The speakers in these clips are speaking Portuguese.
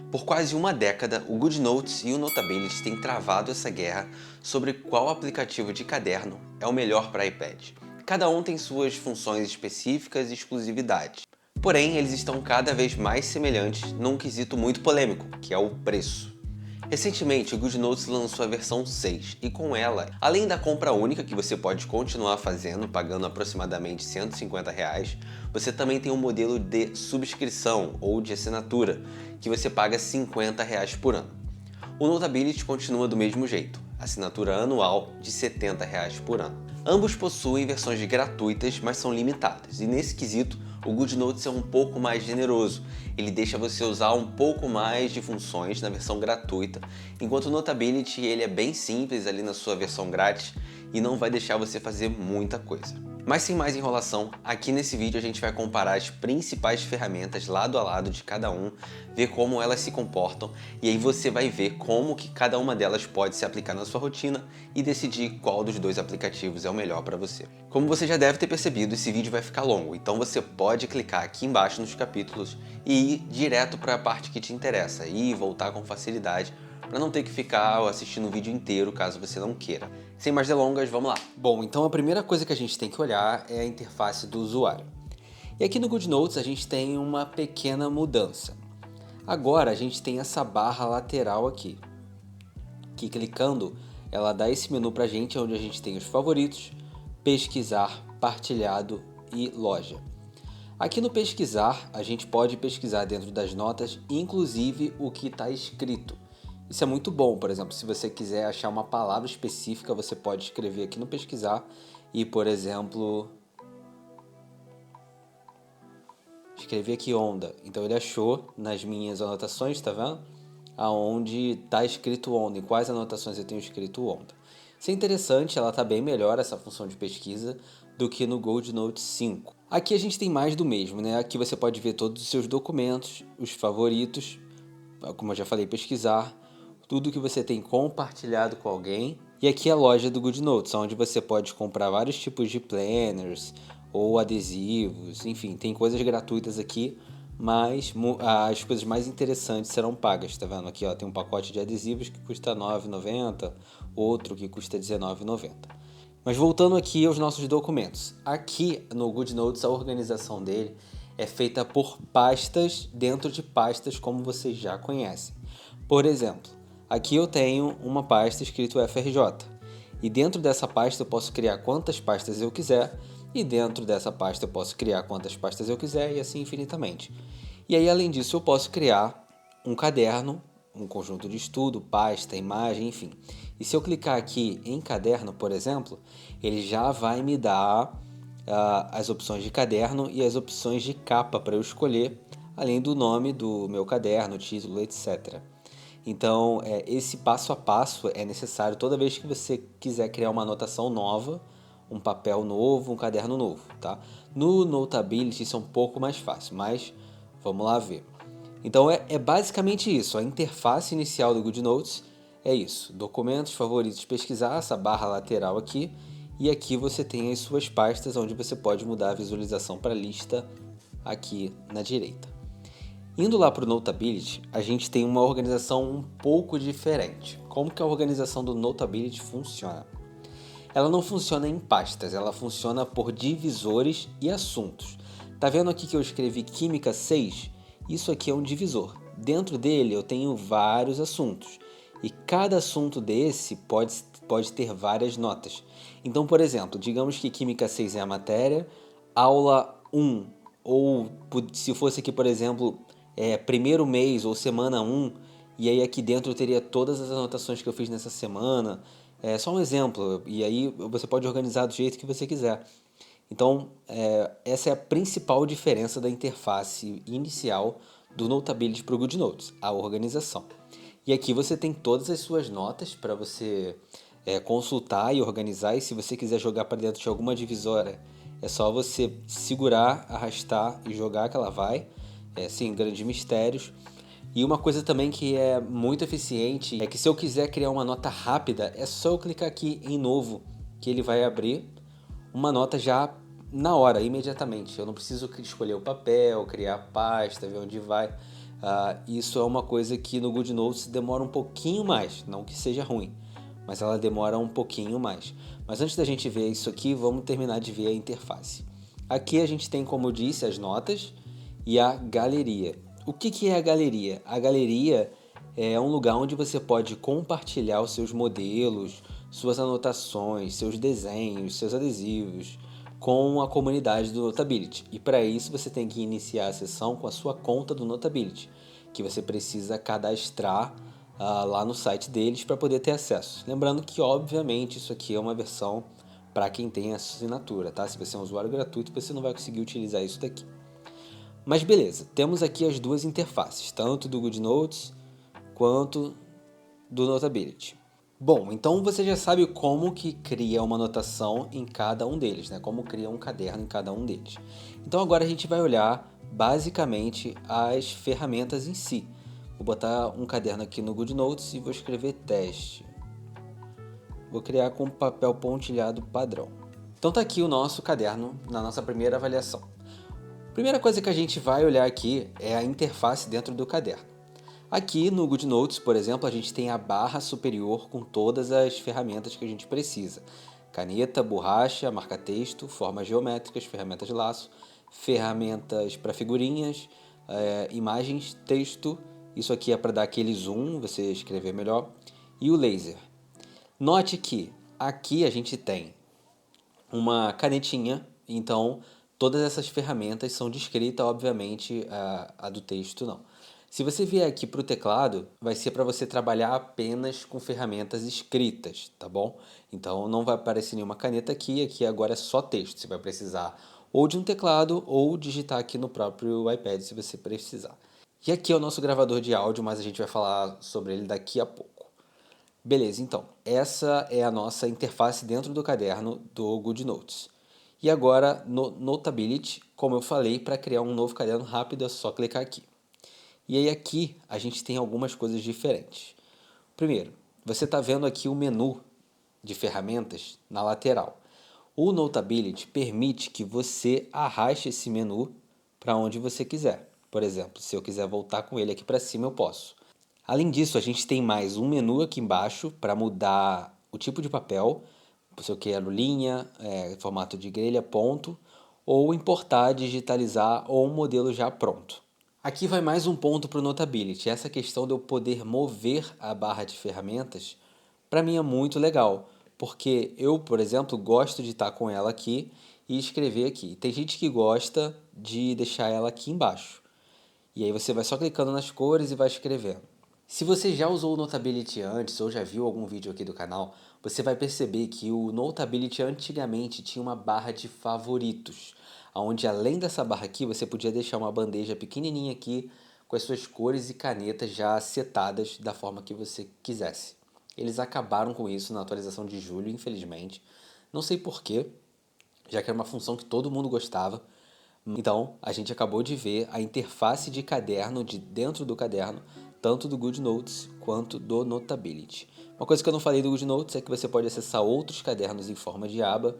Por quase uma década, o GoodNotes e o Notability têm travado essa guerra sobre qual aplicativo de caderno é o melhor para iPad. Cada um tem suas funções específicas e exclusividades. Porém, eles estão cada vez mais semelhantes num quesito muito polêmico, que é o preço. Recentemente, o GoodNotes lançou a versão 6 e com ela, além da compra única que você pode continuar fazendo, pagando aproximadamente R$ 150, você também tem um modelo de subscrição ou de assinatura, que você paga R$ 50 por ano. O Notability continua do mesmo jeito, assinatura anual de R$ 70 por ano. Ambos possuem versões gratuitas, mas são limitadas, e nesse quesito o GoodNotes é um pouco mais generoso. Ele deixa você usar um pouco mais de funções na versão gratuita, enquanto o Notability ele é bem simples ali na sua versão grátis e não vai deixar você fazer muita coisa. Mas sem mais enrolação, aqui nesse vídeo a gente vai comparar as principais ferramentas lado a lado de cada um, ver como elas se comportam e aí você vai ver como que cada uma delas pode se aplicar na sua rotina e decidir qual dos dois aplicativos é o melhor para você. Como você já deve ter percebido, esse vídeo vai ficar longo, então você pode clicar aqui embaixo nos capítulos e ir direto para a parte que te interessa e voltar com facilidade para não ter que ficar assistindo o vídeo inteiro caso você não queira. Sem mais delongas, vamos lá! Bom, então a primeira coisa que a gente tem que olhar é a interface do usuário. E aqui no GoodNotes a gente tem uma pequena mudança. Agora a gente tem essa barra lateral aqui, que clicando ela dá esse menu pra gente onde a gente tem os favoritos, pesquisar, partilhado e loja. Aqui no pesquisar, a gente pode pesquisar dentro das notas, inclusive o que está escrito. Isso é muito bom, por exemplo, se você quiser achar uma palavra específica, você pode escrever aqui no pesquisar e, por exemplo, escrever aqui onda. Então ele achou nas minhas anotações, tá vendo? Aonde está escrito onda, em quais anotações eu tenho escrito onda. Isso é interessante, ela está bem melhor essa função de pesquisa do que no GoodNotes 5. Aqui a gente tem mais do mesmo, né? Aqui você pode ver todos os seus documentos, os favoritos, como eu já falei, pesquisar, tudo que você tem compartilhado com alguém. E aqui é a loja do GoodNotes, onde você pode comprar vários tipos de planners ou adesivos, enfim, tem coisas gratuitas aqui, mas as coisas mais interessantes serão pagas, tá vendo? Aqui ó, tem um pacote de adesivos que custa R$ 9,90, outro que custa R$ 19,90. Mas voltando aqui aos nossos documentos. Aqui no GoodNotes a organização dele é feita por pastas dentro de pastas como vocês já conhecem. Por exemplo, aqui eu tenho uma pasta escrito FRJ. E dentro dessa pasta eu posso criar quantas pastas eu quiser. E dentro dessa pasta eu posso criar quantas pastas eu quiser e assim infinitamente. E aí além disso eu posso criar um caderno, um conjunto de estudo, pasta, imagem, enfim. E se eu clicar aqui em caderno, por exemplo, ele já vai me dar as opções de caderno e as opções de capa para eu escolher, além do nome do meu caderno, título, etc. Então, esse passo a passo é necessário toda vez que você quiser criar uma anotação nova, um papel novo, um caderno novo, tá? No Notability isso é um pouco mais fácil, mas vamos lá ver. Então é basicamente isso, a interface inicial do GoodNotes é isso, documentos, favoritos, pesquisar, essa barra lateral aqui, e aqui você tem as suas pastas onde você pode mudar a visualização para a lista aqui na direita. Indo lá para o Notability, a gente tem uma organização um pouco diferente. Como que a organização do Notability funciona? Ela não funciona em pastas, ela funciona por divisores e assuntos. Tá vendo aqui que eu escrevi Química 6? Isso aqui é um divisor. Dentro dele eu tenho vários assuntos. E cada assunto desse pode ter várias notas. Então, por exemplo, digamos que Química 6 é a matéria, aula 1, ou se fosse aqui, por exemplo, primeiro mês ou semana 1, e aí aqui dentro eu teria todas as anotações que eu fiz nessa semana. É só um exemplo, e aí você pode organizar do jeito que você quiser. Então, essa é a principal diferença da interface inicial do Notability para o GoodNotes, a organização. E aqui você tem todas as suas notas para você consultar e organizar, e se você quiser jogar para dentro de alguma divisória, é só você segurar, arrastar e jogar que ela vai, sem grandes mistérios. E uma coisa também que é muito eficiente é que se eu quiser criar uma nota rápida, é só eu clicar aqui em novo, que ele vai abrir uma nota já na hora, imediatamente. Eu não preciso escolher o papel, criar a pasta, ver onde vai. Isso é uma coisa que no GoodNotes demora um pouquinho mais, não que seja ruim, mas ela demora um pouquinho mais. Mas antes da gente ver isso aqui, vamos terminar de ver a interface. Aqui a gente tem, como eu disse, as notas e a galeria. O que é a galeria? A galeria é um lugar onde você pode compartilhar os seus modelos, suas anotações, seus desenhos, seus adesivos com a comunidade do Notability. E para isso você tem que iniciar a sessão com a sua conta do Notability, que você precisa cadastrar lá no site deles para poder ter acesso. Lembrando que, obviamente, isso aqui é uma versão para quem tem assinatura, tá? Se você é um usuário gratuito, você não vai conseguir utilizar isso daqui. Mas beleza, temos aqui as duas interfaces, tanto do GoodNotes quanto do Notability. Bom, então você já sabe como que cria uma anotação em cada um deles, né? Como cria um caderno em cada um deles. Então agora a gente vai olhar basicamente as ferramentas em si. Vou botar um caderno aqui no GoodNotes e vou escrever teste. Vou criar com papel pontilhado padrão. Então tá aqui o nosso caderno na nossa primeira avaliação. Primeira coisa que a gente vai olhar aqui é a interface dentro do caderno. Aqui no GoodNotes, por exemplo, a gente tem a barra superior com todas as ferramentas que a gente precisa. Caneta, borracha, marca-texto, formas geométricas, ferramentas de laço, ferramentas para figurinhas, imagens, texto. Isso aqui é para dar aquele zoom, você escrever melhor. E o laser. Note que aqui a gente tem uma canetinha, então todas essas ferramentas são de escrita, obviamente a do texto não. Se você vier aqui para o teclado, vai ser para você trabalhar apenas com ferramentas escritas, tá bom? Então não vai aparecer nenhuma caneta aqui agora é só texto. Você vai precisar ou de um teclado ou digitar aqui no próprio iPad se você precisar. E aqui é o nosso gravador de áudio, mas a gente vai falar sobre ele daqui a pouco. Beleza, então, essa é a nossa interface dentro do caderno do GoodNotes. E agora, no Notability, como eu falei, para criar um novo caderno rápido é só clicar aqui. E aí aqui a gente tem algumas coisas diferentes. Primeiro, você está vendo aqui o menu de ferramentas na lateral. O Notability permite que você arraste esse menu para onde você quiser. Por exemplo, se eu quiser voltar com ele aqui para cima, eu posso. Além disso, a gente tem mais um menu aqui embaixo para mudar o tipo de papel, se eu quero linha, formato de grelha, ponto, ou importar, digitalizar ou um modelo já pronto. Aqui vai mais um ponto para o Notability. Essa questão de eu poder mover a barra de ferramentas, para mim é muito legal, porque eu, por exemplo, gosto de estar com ela aqui e escrever aqui. Tem gente que gosta de deixar ela aqui embaixo. E aí você vai só clicando nas cores e vai escrevendo. Se você já usou o Notability antes ou já viu algum vídeo aqui do canal, você vai perceber que o Notability antigamente tinha uma barra de favoritos, onde além dessa barra aqui você podia deixar uma bandeja pequenininha aqui com as suas cores e canetas já setadas da forma que você quisesse. Eles acabaram com isso na atualização de julho, infelizmente. Não sei porquê, já que era uma função que todo mundo gostava. Então, a gente acabou de ver a interface de caderno de dentro do caderno, tanto do GoodNotes quanto do Notability. Uma coisa que eu não falei do GoodNotes é que você pode acessar outros cadernos em forma de aba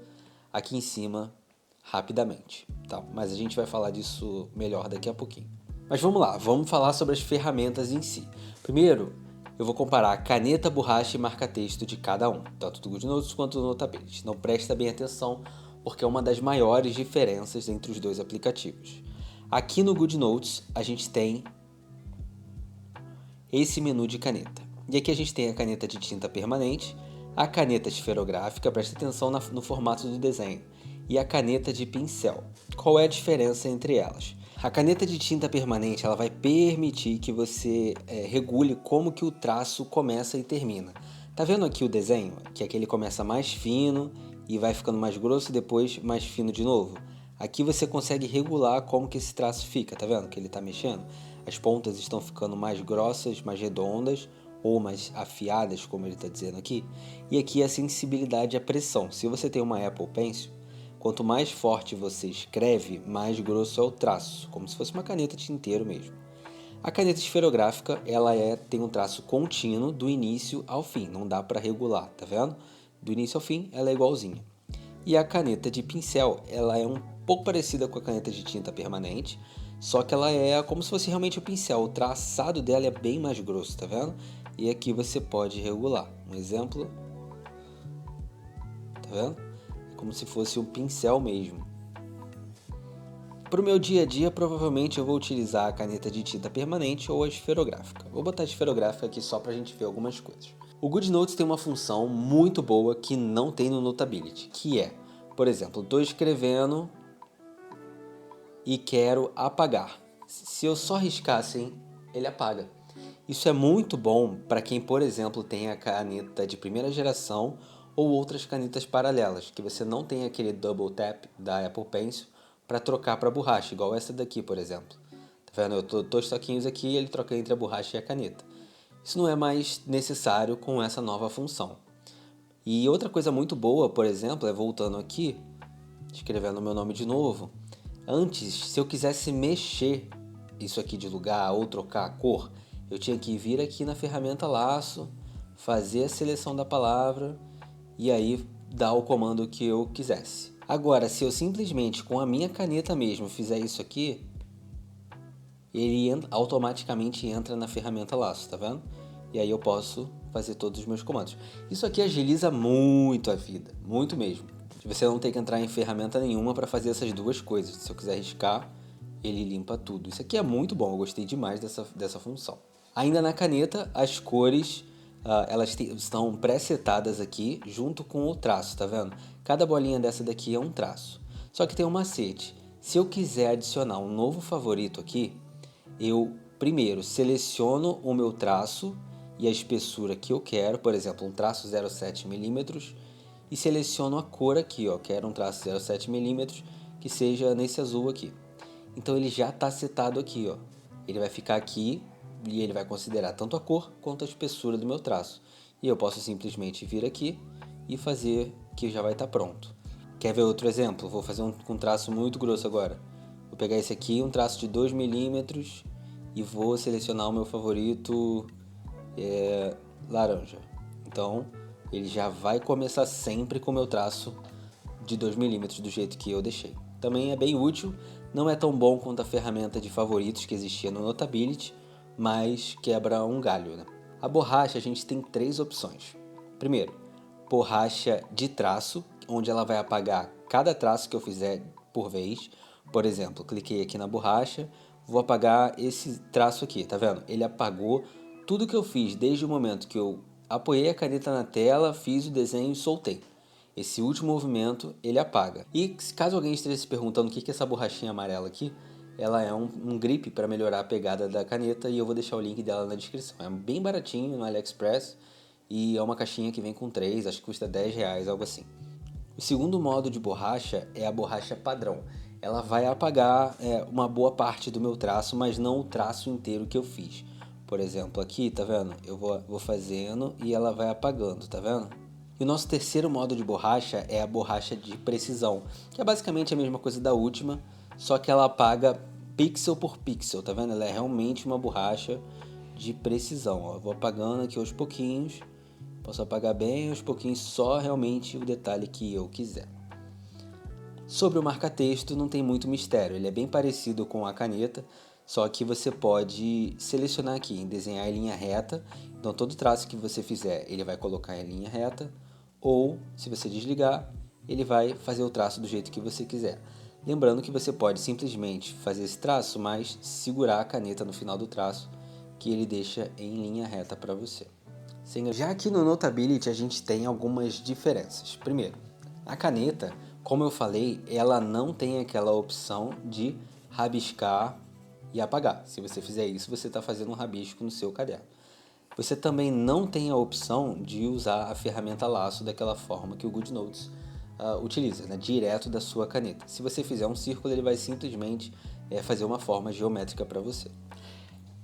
aqui em cima rapidamente, tá? Mas a gente vai falar disso melhor daqui a pouquinho. Mas vamos lá, vamos falar sobre as ferramentas em si. Primeiro, eu vou comparar a caneta, borracha e marca-texto de cada um, tanto do GoodNotes quanto do Notability. Não presta bem atenção, porque é uma das maiores diferenças entre os dois aplicativos. Aqui no GoodNotes, a gente tem esse menu de caneta. E aqui a gente tem a caneta de tinta permanente, a caneta esferográfica, presta atenção no formato do desenho, e a caneta de pincel. Qual é a diferença entre elas? A caneta de tinta permanente ela vai permitir que você regule como que o traço começa e termina. Tá vendo aqui o desenho? Que aqui ele começa mais fino e vai ficando mais grosso e depois mais fino de novo. Aqui você consegue regular como que esse traço fica, tá vendo que ele está mexendo? As pontas estão ficando mais grossas, mais redondas ou mais afiadas, como ele está dizendo aqui. E aqui a sensibilidade à pressão. Se você tem uma Apple Pencil, quanto mais forte você escreve, mais grosso é o traço, como se fosse uma caneta tinteiro mesmo. A caneta esferográfica ela tem um traço contínuo do início ao fim, não dá para regular, tá vendo? Do início ao fim ela é igualzinha. E a caneta de pincel ela é um pouco parecida com a caneta de tinta permanente, só que ela é como se fosse realmente o pincel. O traçado dela é bem mais grosso, tá vendo? E aqui você pode regular. Um exemplo, tá vendo? É como se fosse um pincel mesmo. Para o meu dia a dia, provavelmente eu vou utilizar a caneta de tinta permanente ou a esferográfica. Vou botar a esferográfica aqui só para a gente ver algumas coisas. O GoodNotes tem uma função muito boa que não tem no Notability, que é, por exemplo, estou escrevendo e quero apagar. Se eu só riscar assim, ele apaga. Isso é muito bom para quem, por exemplo, tem a caneta de primeira geração ou outras canetas paralelas, que você não tem aquele double tap da Apple Pencil para trocar para borracha, igual essa daqui, por exemplo. Tá vendo? Eu tô dois toquinhos aqui e ele troca entre a borracha e a caneta. Isso não é mais necessário com essa nova função. E outra coisa muito boa, por exemplo, é voltando aqui, escrevendo o meu nome de novo. Antes, se eu quisesse mexer isso aqui de lugar ou trocar a cor, eu tinha que vir aqui na ferramenta laço, fazer a seleção da palavra e aí dar o comando que eu quisesse. Agora, se eu simplesmente com a minha caneta mesmo fizer isso aqui, ele automaticamente entra na ferramenta laço, tá vendo? E aí eu posso fazer todos os meus comandos. Isso aqui agiliza muito a vida, muito mesmo. Você não tem que entrar em ferramenta nenhuma para fazer essas duas coisas. Se eu quiser riscar, ele limpa tudo. Isso aqui é muito bom, eu gostei demais dessa função. Ainda na caneta, as cores elas estão pré-setadas aqui junto com o traço, tá vendo? Cada bolinha dessa daqui é um traço. Só que tem um macete. Se eu quiser adicionar um novo favorito aqui, eu primeiro seleciono o meu traço e a espessura que eu quero, por exemplo, um traço 0,7 milímetros, e seleciono a cor aqui, ó, quero um traço 0,7 milímetros que seja nesse azul aqui. Então ele já está setado aqui, ó. Ele vai ficar aqui e ele vai considerar tanto a cor quanto a espessura do meu traço. E eu posso simplesmente vir aqui e fazer que já vai estar pronto. Quer ver outro exemplo? Vou fazer um traço muito grosso agora. Vou pegar esse aqui, um traço de 2 milímetros e vou selecionar o meu favorito laranja. Então ele já vai começar sempre com o meu traço de 2 milímetros do jeito que eu deixei. Também é bem útil, não é tão bom quanto a ferramenta de favoritos que existia no Notability, mas quebra um galho, né? A borracha a gente tem três opções. Primeiro, borracha de traço, onde ela vai apagar cada traço que eu fizer por vez. Por exemplo, cliquei aqui na borracha, vou apagar esse traço aqui, tá vendo? Ele apagou tudo que eu fiz desde o momento que eu apoiei a caneta na tela, fiz o desenho e soltei. Esse último movimento ele apaga. E caso alguém esteja se perguntando o que é essa borrachinha amarela aqui, ela é um grip para melhorar a pegada da caneta e eu vou deixar o link dela na descrição. É bem baratinho no AliExpress e é uma caixinha que vem com 3, acho que custa R$10, algo assim. O segundo modo de borracha é a borracha padrão. Ela vai apagar uma boa parte do meu traço, mas não o traço inteiro que eu fiz. Por exemplo, aqui, tá vendo? Eu vou fazendo e ela vai apagando, tá vendo? E o nosso terceiro modo de borracha é a borracha de precisão, que é basicamente a mesma coisa da última, só que ela apaga pixel por pixel, tá vendo? Ela é realmente uma borracha de precisão, ó. Eu vou apagando aqui aos pouquinhos, posso apagar bem aos pouquinhos, só realmente o detalhe que eu quiser. Sobre o marca-texto não tem muito mistério, ele é bem parecido com a caneta, só que você pode selecionar aqui em desenhar em linha reta, então todo traço que você fizer ele vai colocar em linha reta, ou se você desligar, ele vai fazer o traço do jeito que você quiser. Lembrando que você pode simplesmente fazer esse traço, mas segurar a caneta no final do traço, que ele deixa em linha reta para você. Já aqui no Notability a gente tem algumas diferenças. Primeiro, a caneta, como eu falei, ela não tem aquela opção de rabiscar e apagar. Se você fizer isso, você está fazendo um rabisco no seu caderno. Você também não tem a opção de usar a ferramenta laço daquela forma que o GoodNotes utiliza, né? Direto da sua caneta. Se você fizer um círculo, ele vai simplesmente fazer uma forma geométrica para você.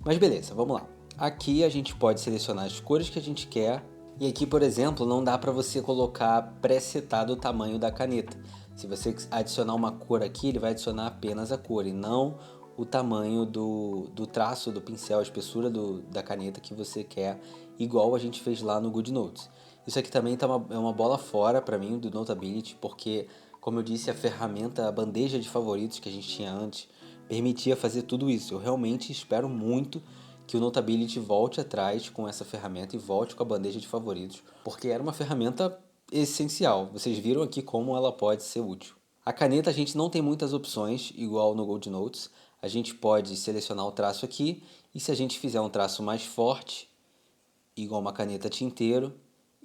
Mas beleza, vamos lá. Aqui a gente pode selecionar as cores que a gente quer. E aqui, por exemplo, não dá para você colocar pré-setado o tamanho da caneta. Se você adicionar uma cor aqui, ele vai adicionar apenas a cor e não o tamanho do traço do pincel, a espessura da caneta que você quer, igual a gente fez lá no GoodNotes. Isso aqui também é uma bola fora para mim do Notability, porque, como eu disse, a ferramenta, a bandeja de favoritos que a gente tinha antes, permitia fazer tudo isso. Eu realmente espero muito que o Notability volte atrás com essa ferramenta e volte com a bandeja de favoritos, porque era uma ferramenta essencial. Vocês viram aqui como ela pode ser útil. A caneta a gente não tem muitas opções, igual no GoldNotes. A gente pode selecionar o traço aqui e se a gente fizer um traço mais forte, igual uma caneta tinteiro,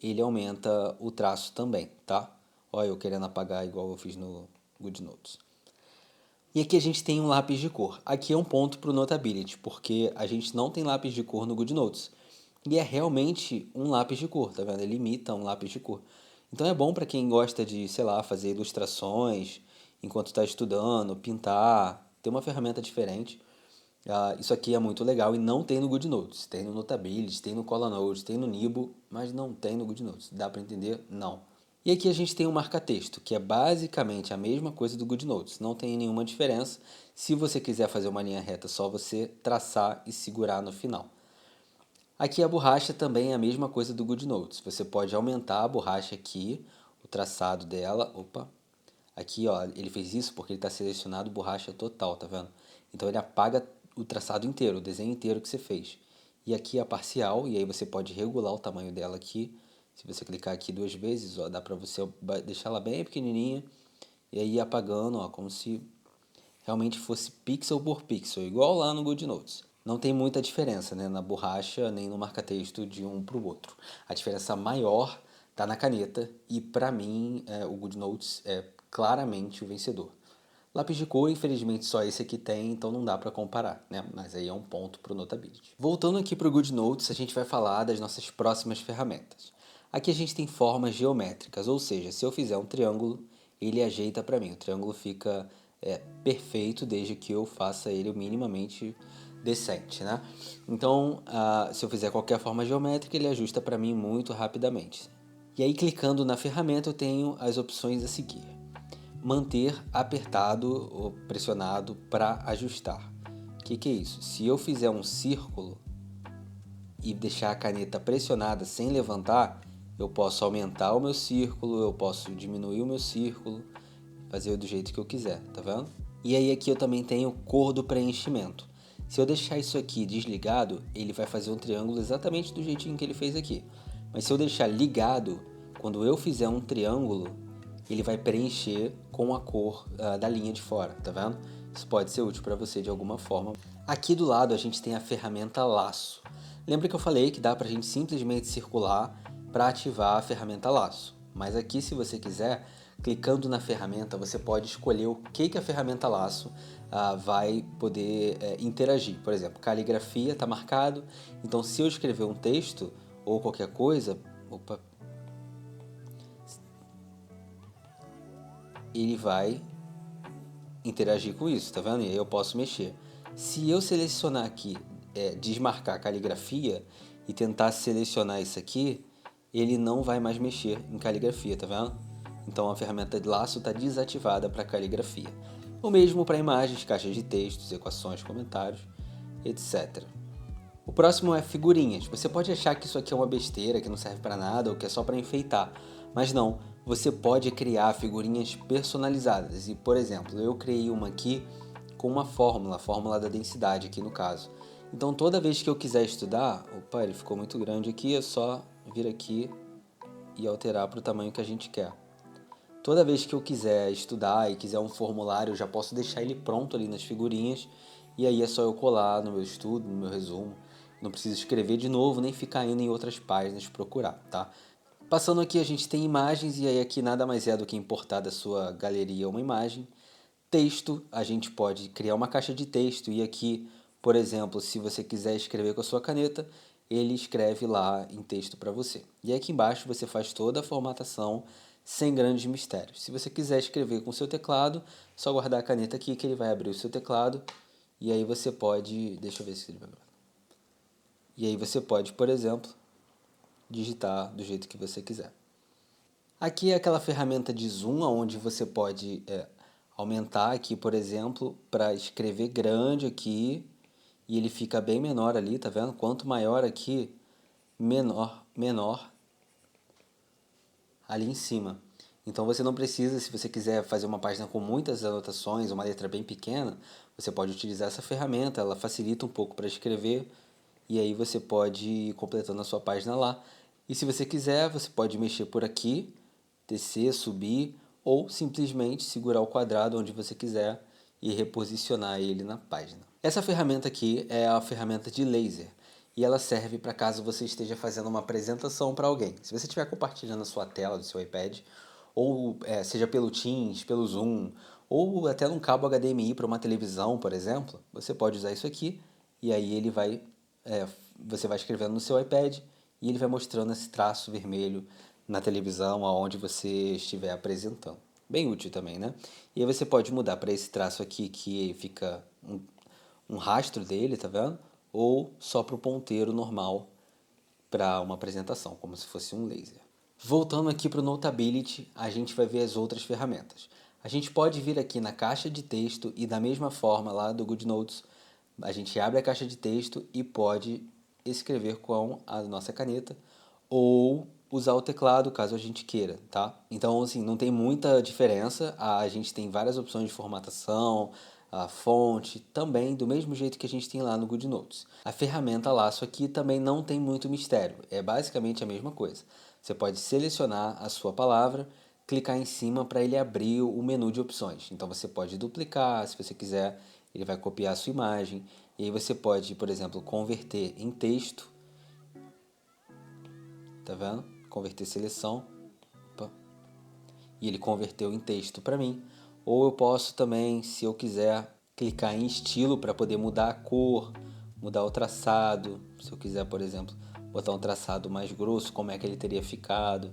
ele aumenta o traço também, tá? Olha eu querendo apagar igual eu fiz no GoodNotes. E aqui a gente tem um lápis de cor. Aqui é um ponto para o Notability, porque a gente não tem lápis de cor no GoodNotes. E é realmente um lápis de cor, tá vendo? Ele imita um lápis de cor. Então é bom para quem gosta de, sei lá, fazer ilustrações enquanto está estudando, pintar, ter uma ferramenta diferente. Isso aqui é muito legal e não tem no GoodNotes. Tem no Notability, tem no ColaNotes, tem no Nibo, mas não tem no GoodNotes. Dá para entender? Não. E aqui a gente tem o marca-texto, que é basicamente a mesma coisa do GoodNotes. Não tem nenhuma diferença. Se você quiser fazer uma linha reta, é só você traçar e segurar no final. Aqui a borracha também é a mesma coisa do GoodNotes. Você pode aumentar a borracha aqui, o traçado dela. Opa! Aqui, ó, ele fez isso porque ele está selecionado borracha total, tá vendo? Então ele apaga o traçado inteiro, o desenho inteiro que você fez. E aqui a parcial, e aí você pode regular o tamanho dela aqui. Se você clicar aqui 2 vezes, ó, dá pra você deixar ela bem pequenininha e aí ir apagando, ó, como se realmente fosse pixel por pixel, igual lá no GoodNotes. Não tem muita diferença, né, na borracha nem no marca-texto de um para o outro. A diferença maior está na caneta e para mim o GoodNotes é claramente o vencedor. Lápis de cor, infelizmente só esse aqui tem, então não dá para comparar, né? Mas aí é um ponto para o Notability. Voltando aqui para o GoodNotes, a gente vai falar das nossas próximas ferramentas. Aqui a gente tem formas geométricas, ou seja, se eu fizer um triângulo, ele ajeita para mim. O triângulo fica perfeito desde que eu faça ele minimamente decente, né? Então, se eu fizer qualquer forma geométrica, ele ajusta para mim muito rapidamente. E aí, clicando na ferramenta, eu tenho as opções a seguir. Manter apertado ou pressionado para ajustar. O que é isso? Se eu fizer um círculo e deixar a caneta pressionada sem levantar, eu posso aumentar o meu círculo, eu posso diminuir o meu círculo, fazer do jeito que eu quiser, tá vendo? E aí aqui eu também tenho cor do preenchimento. Se eu deixar isso aqui desligado, ele vai fazer um triângulo exatamente do jeitinho que ele fez aqui. Mas se eu deixar ligado, quando eu fizer um triângulo, ele vai preencher com a cor da linha de fora, tá vendo? Isso pode ser útil para você de alguma forma. Aqui do lado a gente tem a ferramenta laço. Lembra que eu falei que dá para a gente simplesmente circular para ativar a ferramenta laço. Mas aqui, se você quiser, clicando na ferramenta, você pode escolher o que a ferramenta laço vai poder interagir. Por exemplo, caligrafia está marcado, então se eu escrever um texto ou qualquer coisa, ele vai interagir com isso, tá vendo? E aí eu posso mexer. Se eu selecionar aqui, desmarcar a caligrafia e tentar selecionar isso aqui, ele não vai mais mexer em caligrafia, tá vendo? Então a ferramenta de laço está desativada para caligrafia. O mesmo para imagens, caixas de textos, equações, comentários, etc. O próximo é figurinhas. Você pode achar que isso aqui é uma besteira, que não serve para nada ou que é só para enfeitar, mas não. Você pode criar figurinhas personalizadas. E, por exemplo, eu criei uma aqui com uma fórmula, a fórmula da densidade aqui no caso. Então, toda vez que eu quiser estudar, opa, ele ficou muito grande aqui, é só vir aqui e alterar para o tamanho que a gente quer. Toda vez que eu quiser estudar e quiser um formulário, eu já posso deixar ele pronto ali nas figurinhas e aí é só eu colar no meu estudo, no meu resumo. Não preciso escrever de novo, nem ficar indo em outras páginas procurar, tá? Passando aqui a gente tem imagens e aí aqui nada mais é do que importar da sua galeria uma imagem. Texto, a gente pode criar uma caixa de texto e aqui, por exemplo, se você quiser escrever com a sua caneta, ele escreve lá em texto para você. E aqui embaixo você faz toda a formatação sem grandes mistérios. Se você quiser escrever com o seu teclado, só guardar a caneta aqui que ele vai abrir o seu teclado e aí você pode, deixa eu ver se ele vai. E aí você pode, por exemplo, digitar do jeito que você quiser. Aqui é aquela ferramenta de zoom, onde você pode aumentar aqui, por exemplo, para escrever grande aqui, e ele fica bem menor ali, tá vendo? Quanto maior aqui, menor ali em cima. Então você não precisa, se você quiser fazer uma página com muitas anotações, uma letra bem pequena, você pode utilizar essa ferramenta, ela facilita um pouco para escrever e aí você pode ir completando a sua página lá. E se você quiser, você pode mexer por aqui, descer, subir ou simplesmente segurar o quadrado onde você quiser e reposicionar ele na página. Essa ferramenta aqui é a ferramenta de laser e ela serve para caso você esteja fazendo uma apresentação para alguém. Se você estiver compartilhando a sua tela do seu iPad, ou seja pelo Teams, pelo Zoom, ou até num cabo HDMI para uma televisão, por exemplo, você pode usar isso aqui e aí você vai escrevendo no seu iPad e ele vai mostrando esse traço vermelho na televisão aonde você estiver apresentando. Bem útil também, né? E aí você pode mudar para esse traço aqui que fica um rastro dele, tá vendo? Ou só para o ponteiro normal para uma apresentação, como se fosse um laser. Voltando aqui para o Notability, a gente vai ver as outras ferramentas. A gente pode vir aqui na caixa de texto e da mesma forma lá do GoodNotes, a gente abre a caixa de texto e pode escrever com a nossa caneta ou usar o teclado caso a gente queira, tá? Então, assim, não tem muita diferença, a gente tem várias opções de formatação, a fonte, também do mesmo jeito que a gente tem lá no GoodNotes. A ferramenta laço aqui também não tem muito mistério, é basicamente a mesma coisa. Você pode selecionar a sua palavra, clicar em cima para ele abrir o menu de opções. Então você pode duplicar, se você quiser, ele vai copiar a sua imagem. E aí você pode, por exemplo, converter em texto. Tá vendo? Converter seleção. Opa. E ele converteu em texto para mim. Ou eu posso também, se eu quiser, clicar em estilo para poder mudar a cor, mudar o traçado. Se eu quiser, por exemplo, botar um traçado mais grosso, como é que ele teria ficado.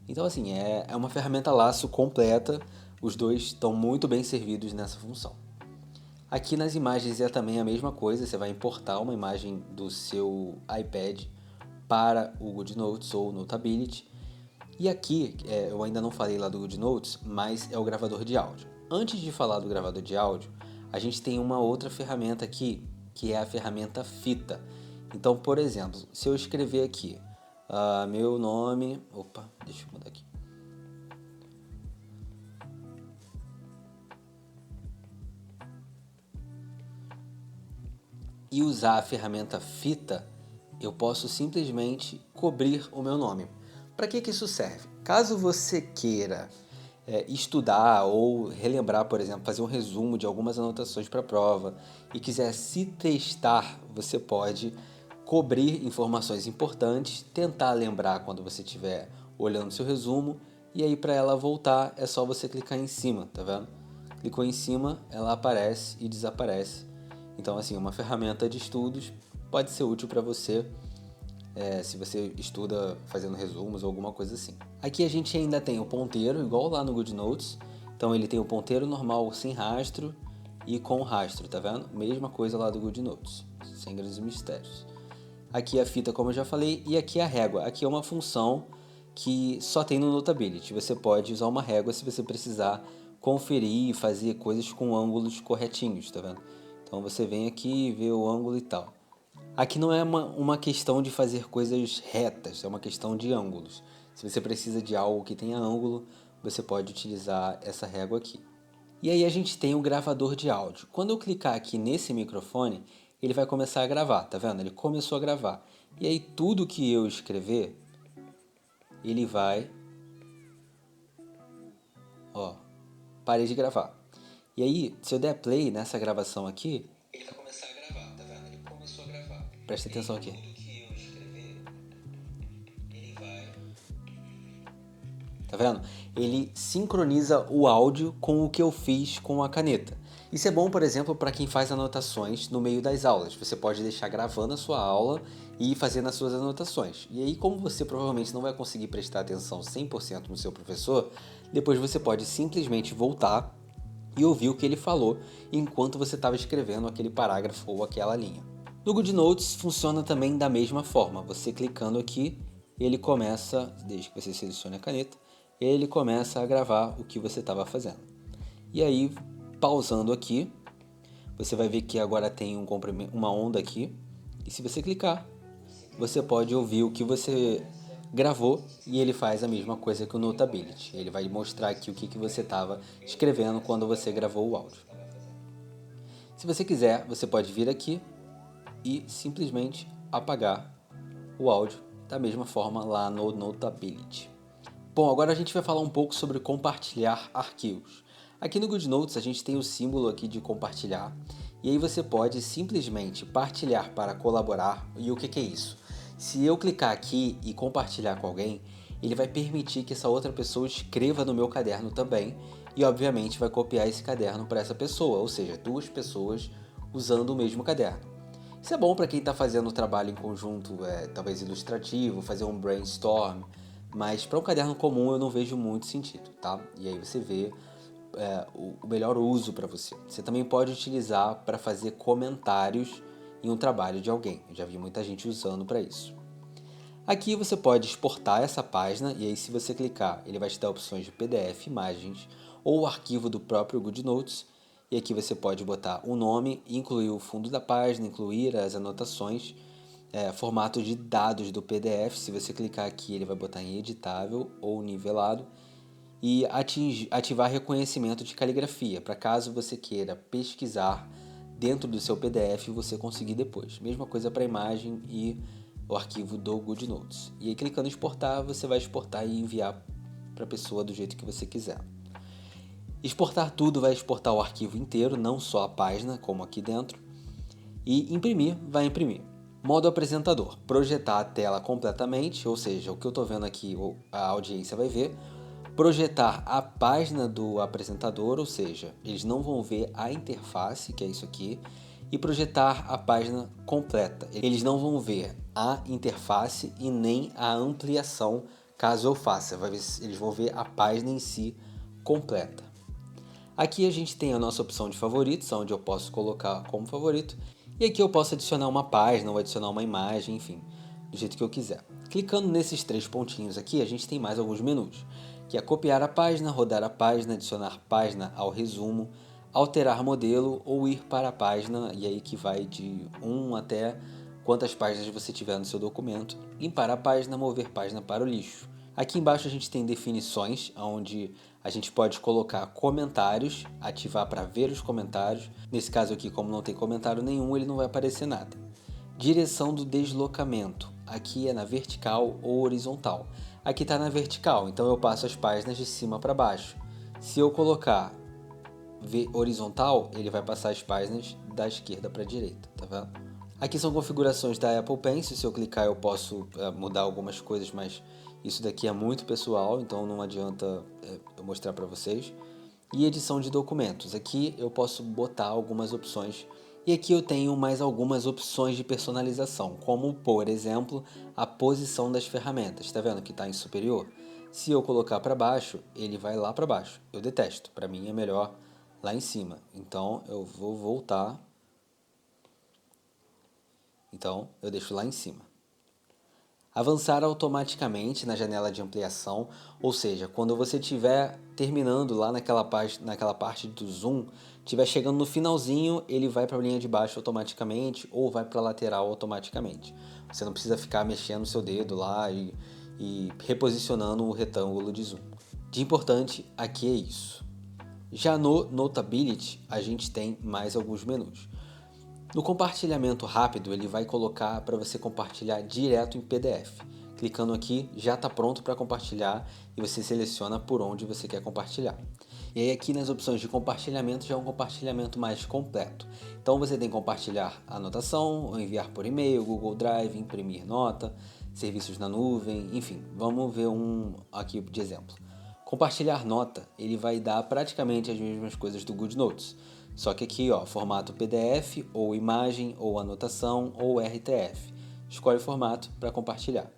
Então, assim, é uma ferramenta laço completa. Os dois estão muito bem servidos nessa função. Aqui nas imagens é também a mesma coisa, você vai importar uma imagem do seu iPad para o GoodNotes ou Notability. E aqui, eu ainda não falei lá do GoodNotes, mas é o gravador de áudio. Antes de falar do gravador de áudio, a gente tem uma outra ferramenta aqui, que é a ferramenta fita. Então, por exemplo, se eu escrever aqui, meu nome... Opa, deixa eu mudar aqui. E usar a ferramenta fita, eu posso simplesmente cobrir o meu nome. Para que isso serve? Caso você queira estudar ou relembrar, por exemplo, fazer um resumo de algumas anotações para a prova e quiser se testar, você pode cobrir informações importantes, tentar lembrar quando você estiver olhando seu resumo e aí para ela voltar é só você clicar em cima, tá vendo? Clicou em cima, ela aparece e desaparece. Então, assim, uma ferramenta de estudos pode ser útil para você se você estuda fazendo resumos ou alguma coisa assim. Aqui a gente ainda tem o ponteiro, igual lá no GoodNotes. Então ele tem o ponteiro normal sem rastro e com rastro, tá vendo? Mesma coisa lá do GoodNotes, sem grandes mistérios. Aqui a fita, como eu já falei, e aqui a régua. Aqui é uma função que só tem no Notability. Você pode usar uma régua se você precisar conferir e fazer coisas com ângulos corretinhos, tá vendo? Então você vem aqui e vê o ângulo e tal. Aqui não é uma questão de fazer coisas retas, é uma questão de ângulos. Se você precisa de algo que tenha ângulo, você pode utilizar essa régua aqui. E aí a gente tem o gravador de áudio. Quando eu clicar aqui nesse microfone, ele vai começar a gravar, tá vendo? Ele começou a gravar. E aí tudo que eu escrever, ele vai... Ó, parei de gravar. E aí, se eu der play nessa gravação aqui... Ele vai começar a gravar, tá vendo? Ele começou a gravar. Presta atenção aqui. Tudo que eu escrever, ele vai... Tá vendo? Ele sincroniza o áudio com o que eu fiz com a caneta. Isso é bom, por exemplo, para quem faz anotações no meio das aulas. Você pode deixar gravando a sua aula e ir fazendo as suas anotações. E aí, como você provavelmente não vai conseguir prestar atenção 100% no seu professor, depois você pode simplesmente voltar e ouvir o que ele falou enquanto você estava escrevendo aquele parágrafo ou aquela linha. No GoodNotes funciona também da mesma forma. Você clicando aqui, ele começa, desde que você selecione a caneta, ele começa a gravar o que você estava fazendo. E aí, pausando aqui, você vai ver que agora tem uma onda aqui. E se você clicar, você pode ouvir o que você gravou e ele faz a mesma coisa que o Notability. Ele vai mostrar aqui o que você estava escrevendo quando você gravou o áudio. Se você quiser, você pode vir aqui e simplesmente apagar o áudio da mesma forma lá no Notability. Bom, agora a gente vai falar um pouco sobre compartilhar arquivos. Aqui no GoodNotes a gente tem o símbolo aqui de compartilhar e aí você pode simplesmente partilhar para colaborar. E o que é isso? Se eu clicar aqui e compartilhar com alguém, ele vai permitir que essa outra pessoa escreva no meu caderno também e obviamente vai copiar esse caderno para essa pessoa, ou seja, duas pessoas usando o mesmo caderno. Isso é bom para quem está fazendo o trabalho em conjunto, talvez ilustrativo, fazer um brainstorm, mas para um caderno comum eu não vejo muito sentido, tá? E aí você vê o melhor uso para você. Você também pode utilizar para fazer comentários em um trabalho de alguém. Eu já vi muita gente usando para isso. Aqui você pode exportar essa página e aí se você clicar, ele vai te dar opções de PDF, imagens ou o arquivo do próprio GoodNotes. E aqui você pode botar o nome, incluir o fundo da página, incluir as anotações, formato de dados do PDF. Se você clicar aqui, ele vai botar em editável ou nivelado e ativar reconhecimento de caligrafia, para caso você queira pesquisar dentro do seu PDF você conseguir depois. Mesma coisa para a imagem e o arquivo do GoodNotes. E aí clicando em exportar, você vai exportar e enviar para a pessoa do jeito que você quiser. Exportar tudo vai exportar o arquivo inteiro, não só a página, como aqui dentro. E imprimir, vai imprimir. Modo apresentador, projetar a tela completamente, ou seja, o que eu estou vendo aqui a audiência vai ver. Projetar a página do apresentador, ou seja, eles não vão ver a interface, que é isso aqui, e projetar a página completa. Eles não vão ver a interface e nem a ampliação, caso eu faça. Eles vão ver a página em si completa. Aqui a gente tem a nossa opção de favoritos, onde eu posso colocar como favorito, e aqui eu posso adicionar uma página ou adicionar uma imagem, enfim, do jeito que eu quiser. Clicando nesses três pontinhos aqui, a gente tem mais alguns menus, que é copiar a página, rodar a página, adicionar página ao resumo, alterar modelo ou ir para a página, e aí que vai de 1 até quantas páginas você tiver no seu documento, limpar a página, mover página para o lixo. Aqui embaixo a gente tem definições, onde a gente pode colocar comentários, ativar para ver os comentários. Nesse caso aqui, como não tem comentário nenhum, ele não vai aparecer nada. Direção do deslocamento, aqui é na vertical ou horizontal. Aqui está na vertical, então eu passo as páginas de cima para baixo. Se eu colocar horizontal, ele vai passar as páginas da esquerda para a direita, tá vendo? Aqui são configurações da Apple Pencil, se eu clicar eu posso mudar algumas coisas, mas isso daqui é muito pessoal, então não adianta eu mostrar para vocês. E edição de documentos, aqui eu posso botar algumas opções. E aqui eu tenho mais algumas opções de personalização, como por exemplo, a posição das ferramentas. Está vendo que está em superior? Se eu colocar para baixo, ele vai lá para baixo. Eu detesto, para mim é melhor lá em cima. Então eu vou voltar. Então eu deixo lá em cima. Avançar automaticamente na janela de ampliação, ou seja, quando você estiver terminando lá naquela parte do zoom, estiver chegando no finalzinho, ele vai para a linha de baixo automaticamente ou vai para a lateral automaticamente. Você não precisa ficar mexendo o seu dedo lá e reposicionando o retângulo de zoom. De importante aqui é isso. Já no Notability, a gente tem mais alguns menus. No compartilhamento rápido, ele vai colocar para você compartilhar direto em PDF. Clicando aqui, já está pronto para compartilhar e você seleciona por onde você quer compartilhar. E aí aqui nas opções de compartilhamento já é um compartilhamento mais completo. Então você tem compartilhar anotação, enviar por e-mail, Google Drive, imprimir nota, serviços na nuvem, enfim. Vamos ver um aqui de exemplo. Compartilhar nota, ele vai dar praticamente as mesmas coisas do GoodNotes. Só que aqui, ó, formato PDF, ou imagem, ou anotação, ou RTF. Escolhe o formato para compartilhar.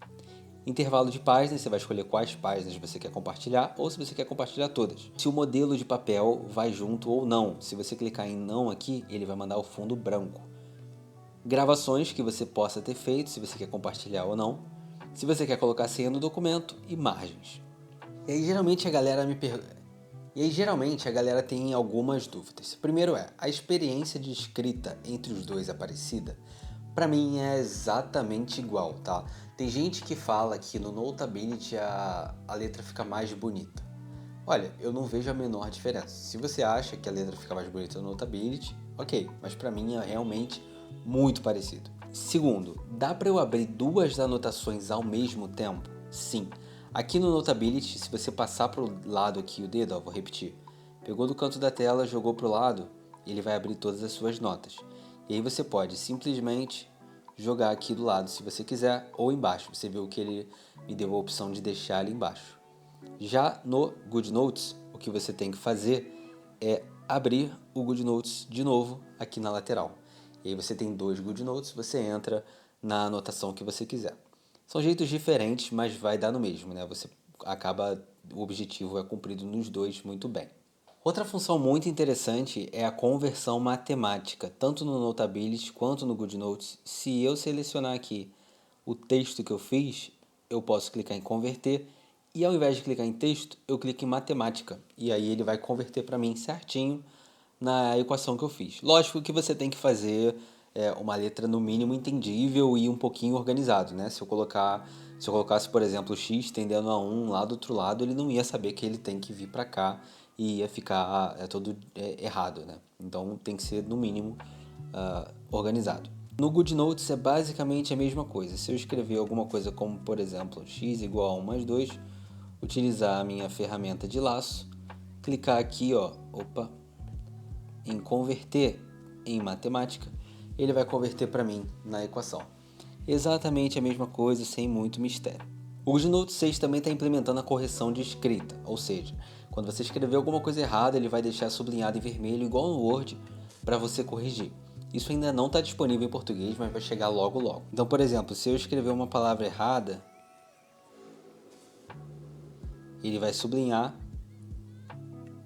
Intervalo de páginas, você vai escolher quais páginas você quer compartilhar, ou se você quer compartilhar todas. Se o modelo de papel vai junto ou não. Se você clicar em não aqui, ele vai mandar o fundo branco. Gravações que você possa ter feito, se você quer compartilhar ou não. Se você quer colocar senha no documento e margens. E aí geralmente a galera tem algumas dúvidas. Primeiro a experiência de escrita entre os dois é parecida? Pra mim é exatamente igual, tá? Tem gente que fala que no Notability a letra fica mais bonita. Olha, eu não vejo a menor diferença. Se você acha que a letra fica mais bonita no Notability, ok, mas pra mim é realmente muito parecido. Segundo, dá para eu abrir duas anotações ao mesmo tempo? Sim. Aqui no Notability, se você passar para o lado aqui o dedo, ó, vou repetir. Pegou do canto da tela, jogou para o lado, ele vai abrir todas as suas notas. E aí você pode simplesmente jogar aqui do lado se você quiser, ou embaixo. Você viu que ele me deu a opção de deixar ali embaixo. Já no GoodNotes, o que você tem que fazer é abrir o GoodNotes de novo aqui na lateral. E aí você tem dois GoodNotes, você entra na anotação que você quiser. São jeitos diferentes, mas vai dar no mesmo, né? Você acaba, o objetivo é cumprido nos dois muito bem. Outra função muito interessante é a conversão matemática, tanto no Notability quanto no GoodNotes. Se eu selecionar aqui o texto que eu fiz, eu posso clicar em converter e ao invés de clicar em texto, eu clico em matemática e aí ele vai converter para mim certinho na equação que eu fiz. Lógico que você tem que fazer uma letra no mínimo entendível e um pouquinho organizado, né? Se eu colocasse, por exemplo, x tendendo a 1 lá do outro lado, ele não ia saber que ele tem que vir para cá e ia ficar todo errado, né? Então tem que ser no mínimo organizado. No GoodNotes é basicamente a mesma coisa. Se eu escrever alguma coisa como, por exemplo, x igual a 1 mais 2, utilizar a minha ferramenta de laço, clicar aqui, ó, em converter em matemática, ele vai converter para mim na equação. Exatamente a mesma coisa, sem muito mistério. O GoodNotes 6 também está implementando a correção de escrita, ou seja, quando você escrever alguma coisa errada, ele vai deixar sublinhado em vermelho, igual no Word, para você corrigir. Isso ainda não está disponível em português, mas vai chegar logo logo. Então, por exemplo, se eu escrever uma palavra errada, ele vai sublinhar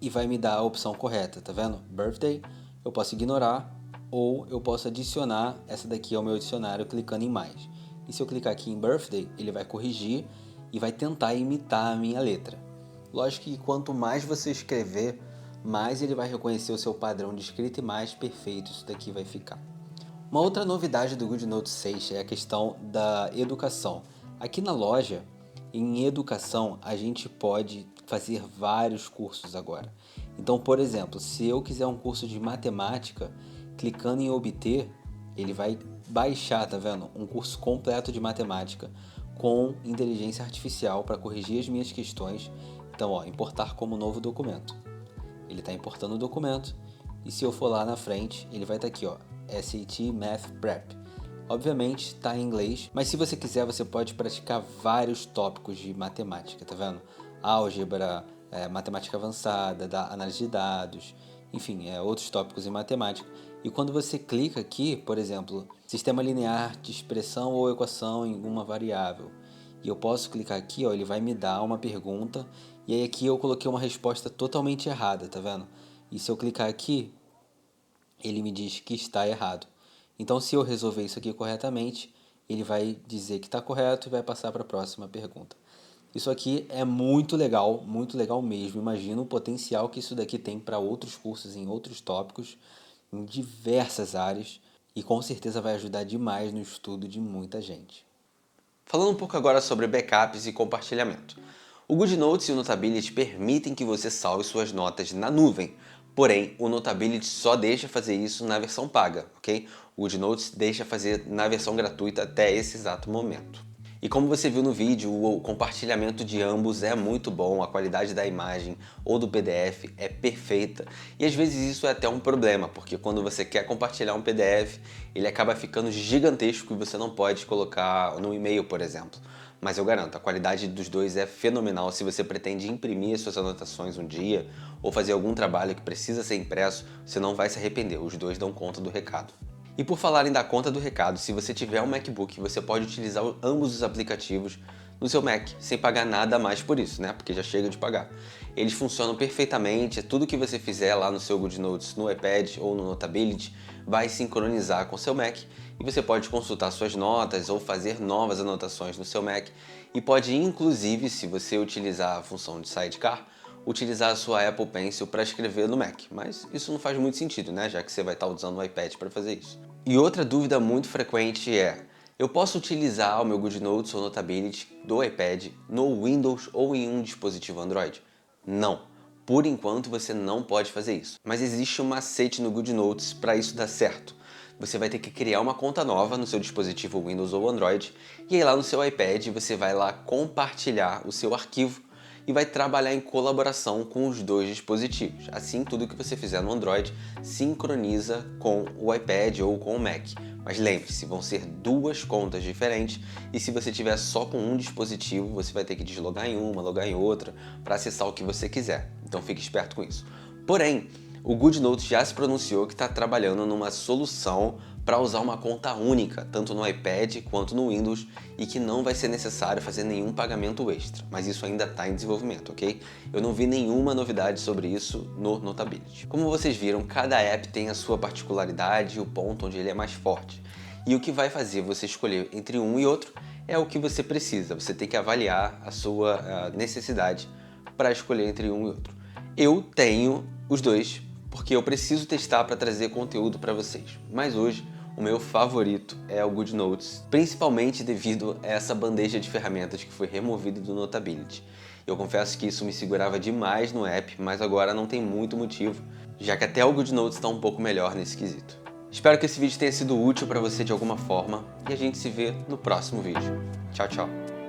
e vai me dar a opção correta, tá vendo? Birthday, eu posso ignorar ou eu posso adicionar essa daqui ao meu dicionário clicando em mais. E se eu clicar aqui em Birthday, ele vai corrigir e vai tentar imitar a minha letra. Lógico que quanto mais você escrever, mais ele vai reconhecer o seu padrão de escrita e mais perfeito isso daqui vai ficar. Uma outra novidade do GoodNotes 6 é a questão da educação. Aqui na loja, em educação, a gente pode fazer vários cursos agora. Então, por exemplo, se eu quiser um curso de matemática, clicando em obter, ele vai baixar, tá vendo? Um curso completo de matemática com inteligência artificial para corrigir as minhas questões. Então, ó, importar como novo documento. Ele está importando o documento e se eu for lá na frente, ele vai estar aqui, ó, SAT Math Prep. Obviamente está em inglês, mas se você quiser, você pode praticar vários tópicos de matemática, tá vendo? Álgebra, matemática avançada, análise de dados, enfim, outros tópicos em matemática. E quando você clica aqui, por exemplo, sistema linear de expressão ou equação em uma variável, e eu posso clicar aqui, ó, ele vai me dar uma pergunta, e aí aqui eu coloquei uma resposta totalmente errada, tá vendo? E se eu clicar aqui, ele me diz que está errado. Então, se eu resolver isso aqui corretamente, ele vai dizer que está correto e vai passar para a próxima pergunta. Isso aqui é muito legal mesmo. Imagina o potencial que isso daqui tem para outros cursos em outros tópicos, em diversas áreas, e com certeza vai ajudar demais no estudo de muita gente. Falando um pouco agora sobre backups e compartilhamento. O GoodNotes e o Notability permitem que você salve suas notas na nuvem, porém o Notability só deixa fazer isso na versão paga, ok? O GoodNotes deixa fazer na versão gratuita até esse exato momento. E como você viu no vídeo, o compartilhamento de ambos é muito bom, a qualidade da imagem ou do PDF é perfeita e às vezes isso é até um problema, porque quando você quer compartilhar um PDF, ele acaba ficando gigantesco e você não pode colocar no e-mail, por exemplo. Mas eu garanto, a qualidade dos dois é fenomenal. Se você pretende imprimir suas anotações um dia ou fazer algum trabalho que precisa ser impresso, você não vai se arrepender, os dois dão conta do recado. E por falar em dar conta do recado, se você tiver um MacBook, você pode utilizar ambos os aplicativos no seu Mac, sem pagar nada a mais por isso, né? Porque já chega de pagar. Eles funcionam perfeitamente, tudo que você fizer lá no seu GoodNotes, no iPad ou no Notability, vai sincronizar com o seu Mac e você pode consultar suas notas ou fazer novas anotações no seu Mac e pode inclusive, se você utilizar a função de Sidecar, utilizar a sua Apple Pencil para escrever no Mac, mas isso não faz muito sentido, né? Já que você vai estar usando o iPad para fazer isso. E outra dúvida muito frequente é: eu posso utilizar o meu GoodNotes ou Notability do iPad no Windows ou em um dispositivo Android? Não. Por enquanto você não pode fazer isso. Mas existe um macete no GoodNotes para isso dar certo. Você vai ter que criar uma conta nova no seu dispositivo Windows ou Android e aí lá no seu iPad você vai lá compartilhar o seu arquivo e vai trabalhar em colaboração com os dois dispositivos. Assim, tudo que você fizer no Android sincroniza com o iPad ou com o Mac. Mas lembre-se, vão ser duas contas diferentes e se você tiver só com um dispositivo, você vai ter que deslogar em uma, logar em outra para acessar o que você quiser. Então fique esperto com isso. Porém, o GoodNotes já se pronunciou que está trabalhando numa solução para usar uma conta única, tanto no iPad quanto no Windows, e que não vai ser necessário fazer nenhum pagamento extra, mas isso ainda está em desenvolvimento, ok? Eu não vi nenhuma novidade sobre isso no Notability. Como vocês viram, cada app tem a sua particularidade e o ponto onde ele é mais forte. E o que vai fazer você escolher entre um e outro é o que você precisa, você tem que avaliar a sua necessidade para escolher entre um e outro. Eu tenho os dois, porque eu preciso testar para trazer conteúdo para vocês. Mas hoje, o meu favorito é o GoodNotes, principalmente devido a essa bandeja de ferramentas que foi removida do Notability. Eu confesso que isso me segurava demais no app, mas agora não tem muito motivo, já que até o GoodNotes está um pouco melhor nesse quesito. Espero que esse vídeo tenha sido útil para você de alguma forma e a gente se vê no próximo vídeo. Tchau, tchau!